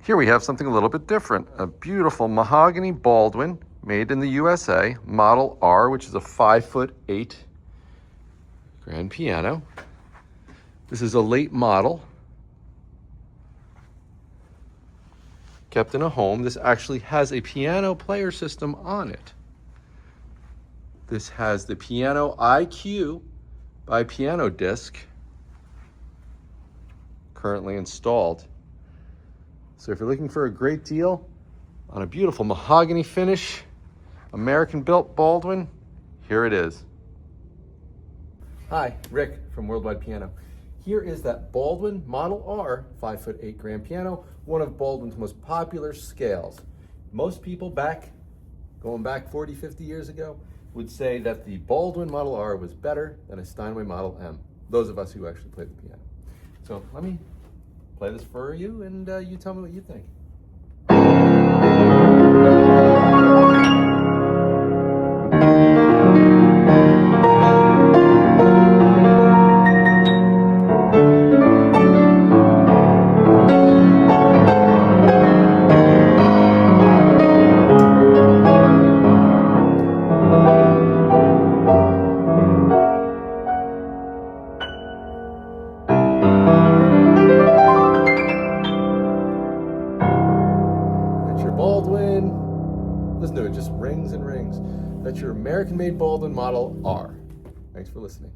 Here we have something a little bit different. A beautiful mahogany Baldwin made in the USA, Model R, which is a 5'8" grand piano. This is a late model, kept in a home. This actually has a piano player system on it. This has the Piano IQ by PianoDisc currently installed. So if you're looking for a great deal on a beautiful mahogany finish, American-built Baldwin, here it is. Hi, Rick from Worldwide Piano. Here is that Baldwin Model R 5'8" grand piano, one of Baldwin's most popular scales. Most people going back 40, 50 years ago, would say that the Baldwin Model R was better than a Steinway Model M. Those of us who actually played the piano. So let me play this for you, and you tell me what you think. Baldwin, listen to it, just rings and rings. That's your American-made Baldwin Model R. Thanks for listening.